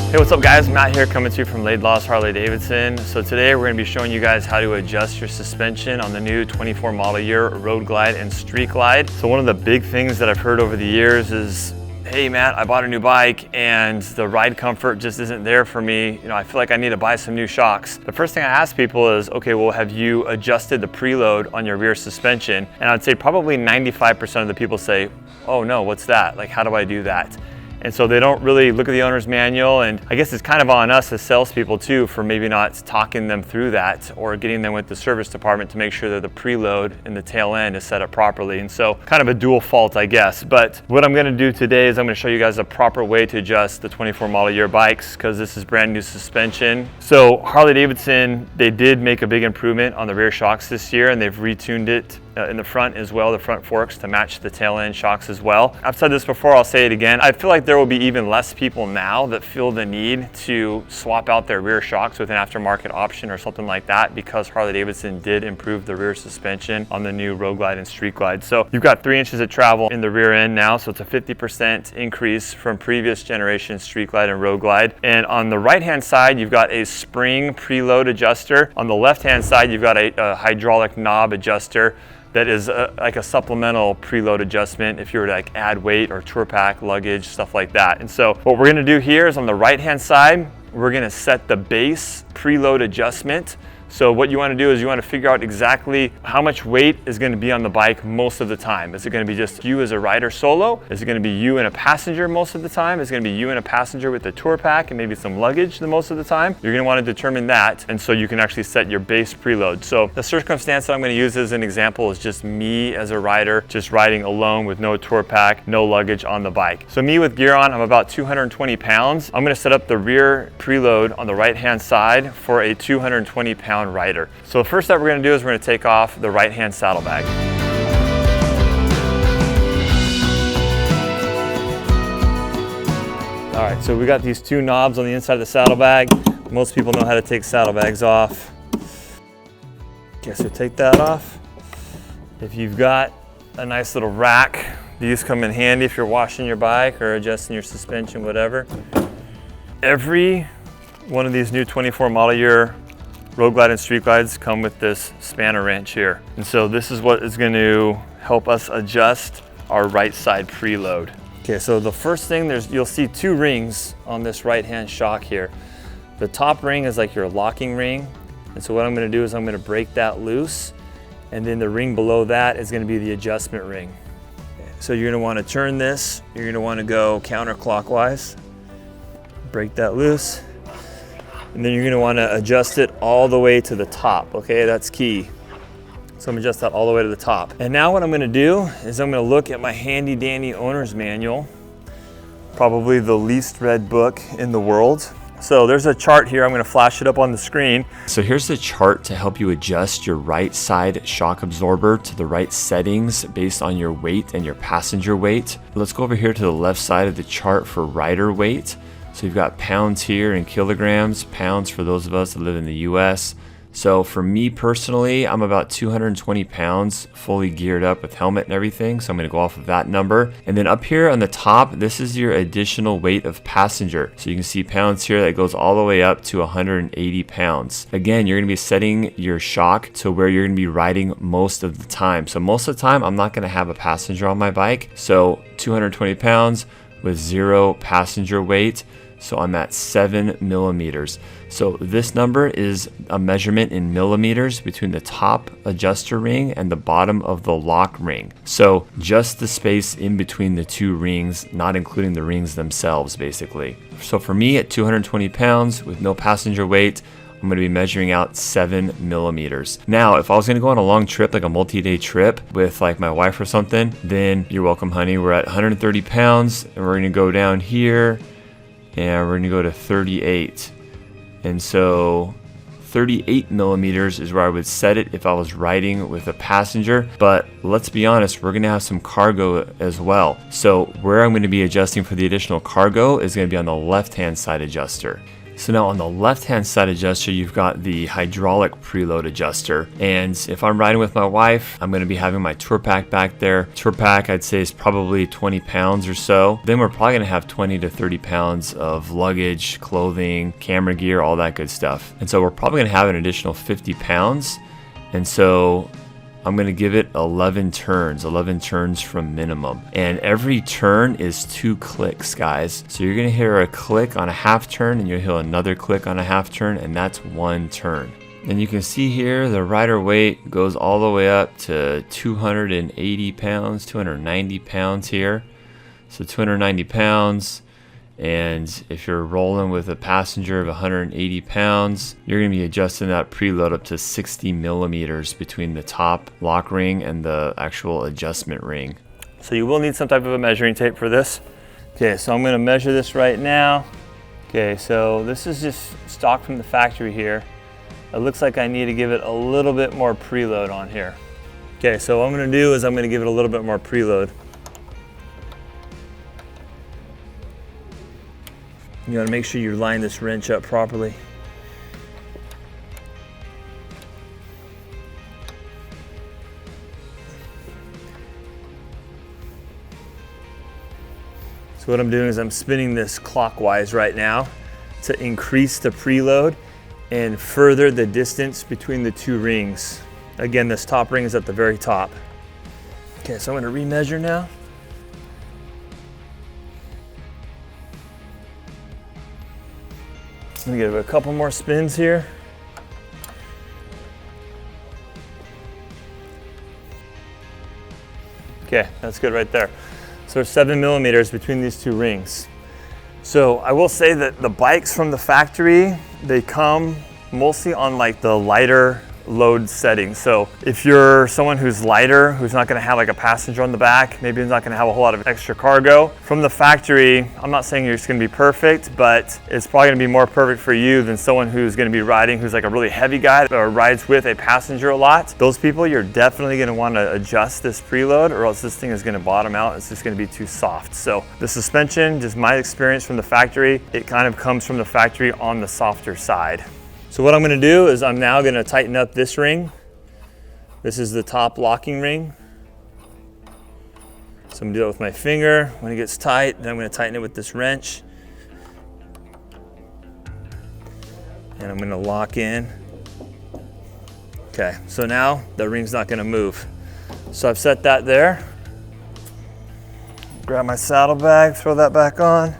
Hey, what's up guys? Matt here coming to you from Laidlaw's Harley-Davidson. So today we're going to be showing you guys how to adjust your suspension on the new 24 model year Road Glide and Street Glide. So one of the big things that I've heard over the years is, hey Matt, I bought a new bike and the ride comfort just isn't there for me. You know, I feel like I need to buy some new shocks. The first thing I ask people is, okay, well, have you adjusted the preload on your rear suspension? And I'd say probably 95% of the people say, oh no, what's that? Like, how do I do that? And so they don't really look at the owner's manual, and I guess it's kind of on us as salespeople too for maybe not talking them through that or getting them with the service department to make sure that the preload in the tail end is set up properly. And so kind of a dual fault, I guess. But what I'm gonna do today is I'm gonna show you guys a proper way to adjust the 24 model year bikes, because this is brand new suspension. So Harley-Davidson, they did make a big improvement on the rear shocks this year, and they've retuned it in the front as well, the front forks to match the tail end shocks as well. I've said this before, I'll say it again. I feel like there will be even less people now that feel the need to swap out their rear shocks with an aftermarket option or something like that, because Harley-Davidson did improve the rear suspension on the new Road Glide and Street Glide. So you've got 3 inches of travel in the rear end now, so it's a 50% increase from previous generation Street Glide and Road Glide. And on the right hand side, you've got a spring preload adjuster. On the left hand side, you've got a hydraulic knob adjuster that is like a supplemental preload adjustment if you were to like add weight or tour pack, luggage, stuff like that. And so what we're gonna do here is on the right hand side, we're gonna set the base preload adjustment. So what you want to do is you want to figure out exactly how much weight is going to be on the bike most of the time. Is it going to be just you as a rider solo? Is it going to be you and a passenger most of the time? Is it going to be you and a passenger with a tour pack and maybe some luggage the most of the time? You're going to want to determine that, and so you can actually set your base preload. So the circumstance that I'm going to use as an example is just me as a rider, just riding alone with no tour pack, no luggage on the bike. So me with gear on, I'm about 220 pounds. I'm going to set up the rear preload on the right hand side for a 220 pound rider. So the first step we're going to do is we're going to take off the right hand saddlebag. All right, so we got these 2 knobs on the inside of the saddlebag. Most people know how to take saddlebags off. Okay, so take that off. If you've got a nice little rack, these come in handy if you're washing your bike or adjusting your suspension, whatever. Every one of these new 24 model year Road Glide and Street Glides come with this spanner wrench here. And so this is what is going to help us adjust our right side preload. Okay, so the first thing, you'll see 2 rings on this right hand shock here. The top ring is like your locking ring. And so what I'm going to do is I'm going to break that loose. And then the ring below that is going to be the adjustment ring. So you're going to want to turn this. You're going to want to go counterclockwise. Break that loose. And then you're going to want to adjust it all the way to the top, okay? That's key. So I'm going to adjust that all the way to the top. And now what I'm going to do is I'm going to look at my handy dandy owner's manual, probably the least read book in the world. So there's a chart here. I'm going to flash it up on the screen. So here's the chart to help you adjust your right side shock absorber to the right settings based on your weight and your passenger weight. Let's go over here to the left side of the chart for rider weight. So you've got pounds here and kilograms, pounds for those of us that live in the US. So for me personally, I'm about 220 pounds, fully geared up with helmet and everything. So I'm gonna go off of that number. And then up here on the top, this is your additional weight of passenger. So you can see pounds here that goes all the way up to 180 pounds. Again, you're gonna be setting your shock to where you're gonna be riding most of the time. So most of the time, I'm not gonna have a passenger on my bike. So 220 pounds with 0 passenger weight. So I'm at 7 millimeters. So this number is a measurement in millimeters between the top adjuster ring and the bottom of the lock ring. So just the space in between the 2 rings, not including the rings themselves, basically. So for me at 220 pounds with no passenger weight, I'm gonna be measuring out 7 millimeters. Now, if I was gonna go on a long trip, like a multi-day trip with like my wife or something, then you're welcome, honey. We're at 130 pounds and we're gonna go down here and we're gonna go to 38. And so 38 millimeters is where I would set it if I was riding with a passenger. But let's be honest, we're gonna have some cargo as well. So where I'm gonna be adjusting for the additional cargo is gonna be on the left-hand side adjuster. So now on the left-hand side adjuster, you've got the hydraulic preload adjuster. And if I'm riding with my wife, I'm gonna be having my tour pack back there. Tour pack, I'd say, is probably 20 pounds or so. Then we're probably gonna have 20 to 30 pounds of luggage, clothing, camera gear, all that good stuff. And so we're probably gonna have an additional 50 pounds. And so I'm gonna give it 11 turns from minimum. And every turn is 2 clicks, guys. So you're gonna hear a click on a half turn and you'll hear another click on a half turn, and that's 1 turn. And you can see here the rider weight goes all the way up to 280 pounds, 290 pounds here. So 290 pounds. And if you're rolling with a passenger of 180 pounds, you're going to be adjusting that preload up to 60 millimeters between the top lock ring and the actual adjustment ring. So you will need some type of a measuring tape for this. Okay, so I'm going to measure this right now. Okay, so this is just stock from the factory here. It looks like I need to give it a little bit more preload on here. Okay, so what I'm going to do is I'm going to give it a little bit more preload. You gotta make sure you line this wrench up properly. So what I'm doing is I'm spinning this clockwise right now to increase the preload and further the distance between the 2 rings. Again, this top ring is at the very top. Okay, so I'm gonna remeasure now. I'm gonna give it a couple more spins here. Okay, that's good right there. So there's 7 millimeters between these 2 rings. So I will say that the bikes from the factory, they come mostly on like the lighter load setting. So if you're someone who's lighter, who's not gonna have like a passenger on the back, maybe who's not gonna have a whole lot of extra cargo, from the factory, I'm not saying it's gonna be perfect, but it's probably gonna be more perfect for you than someone who's gonna be riding, who's like a really heavy guy or rides with a passenger a lot. Those people, you're definitely gonna wanna adjust this preload, or else this thing is gonna bottom out. It's just gonna be too soft. So the suspension, just my experience from the factory, it kind of comes from the factory on the softer side. So what I'm gonna do is I'm now gonna tighten up this ring. This is the top locking ring. So I'm gonna do it with my finger. When it gets tight, then I'm gonna tighten it with this wrench. And I'm gonna lock in. Okay, so now the ring's not gonna move. So I've set that there. Grab my saddlebag, throw that back on.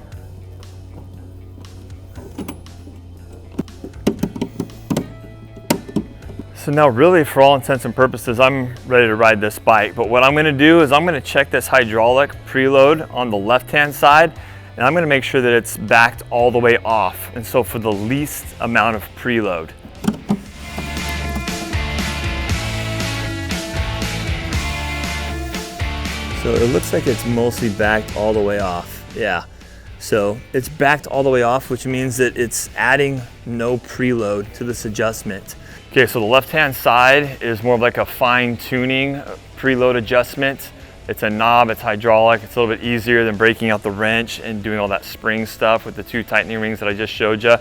So now really, for all intents and purposes, I'm ready to ride this bike. But what I'm gonna do is I'm gonna check this hydraulic preload on the left-hand side, and I'm gonna make sure that it's backed all the way off. And so for the least amount of preload. So it looks like it's mostly backed all the way off. Yeah. So it's backed all the way off, which means that it's adding no preload to this adjustment. Okay, so the left-hand side is more of like a fine-tuning preload adjustment. It's a knob, it's hydraulic, it's a little bit easier than breaking out the wrench and doing all that spring stuff with the 2 tightening rings that I just showed you.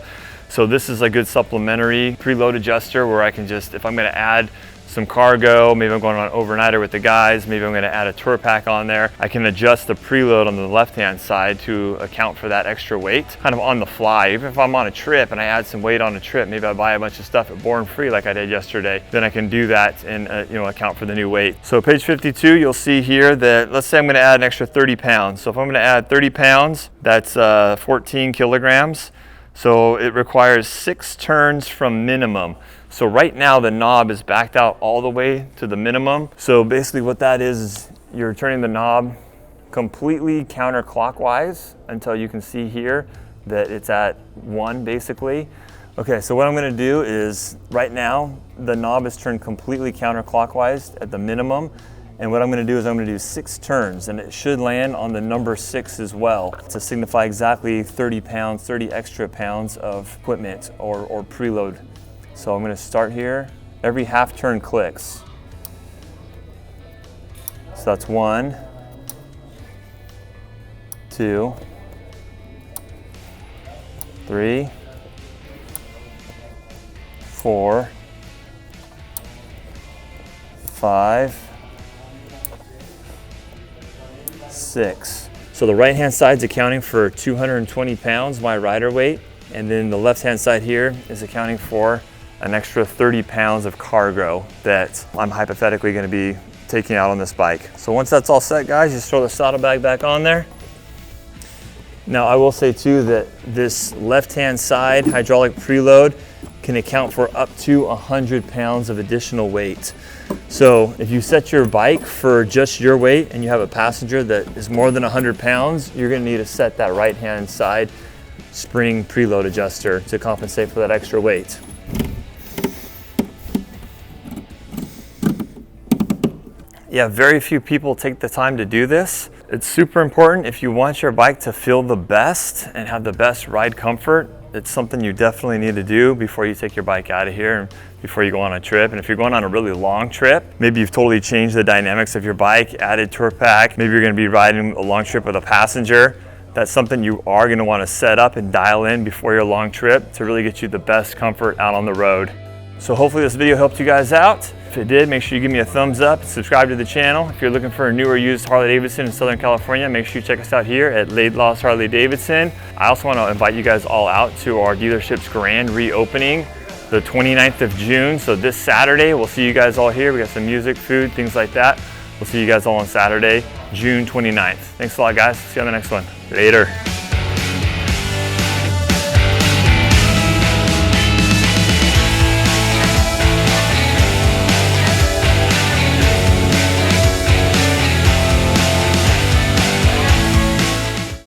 So this is a good supplementary preload adjuster where I can just, if I'm gonna add some cargo, maybe I'm going on an overnighter with the guys, maybe I'm gonna add a tour pack on there, I can adjust the preload on the left-hand side to account for that extra weight, kind of on the fly. Even if I'm on a trip and I add some weight on a trip, maybe I buy a bunch of stuff at Born Free like I did yesterday, then I can do that and account for the new weight. So page 52, you'll see here that, let's say I'm gonna add an extra 30 pounds. So if I'm gonna add 30 pounds, that's 14 kilograms. So it requires 6 turns from minimum. So right now the knob is backed out all the way to the minimum. So basically what that is you're turning the knob completely counterclockwise until you can see here that it's at 1 basically. Okay, so what I'm gonna do is right now the knob is turned completely counterclockwise at the minimum. And what I'm gonna do is I'm gonna do 6 turns, and it should land on the number 6 as well to signify exactly 30 pounds, 30 extra pounds of equipment or preload. So I'm gonna start here. Every half turn clicks. So that's 1, 2, 3, 4, 5, 6. So the right hand side's accounting for 220 pounds, my rider weight, and then the left hand side here is accounting for an extra 30 pounds of cargo that I'm hypothetically going to be taking out on this bike. So once that's all set, guys, just throw the saddlebag back on there. Now I will say too that this left hand side hydraulic preload can account for up to 100 pounds of additional weight. So if you set your bike for just your weight and you have a passenger that is more than 100 pounds, you're going to need to set that right hand side spring preload adjuster to compensate for that extra weight. Yeah, very few people take the time to do this. It's super important if you want your bike to feel the best and have the best ride comfort. It's something you definitely need to do before you take your bike out of here and before you go on a trip. And if you're going on a really long trip, maybe you've totally changed the dynamics of your bike, added torque pack, maybe you're going to be riding a long trip with a passenger. That's something you are going to want to set up and dial in before your long trip to really get you the best comfort out on the road. So hopefully this video helped you guys out. If it did, make sure you give me a thumbs up and subscribe to the channel. If you're looking for a new or used Harley-Davidson in Southern California, make sure you check us out here at Laidlaw's Harley-Davidson. I also want to invite you guys all out to our dealership's grand reopening the 29th of June. So this Saturday, we'll see you guys all here. We got some music, food, things like that. We'll see you guys all on Saturday, June 29th. Thanks a lot, guys. See you on the next one. Later.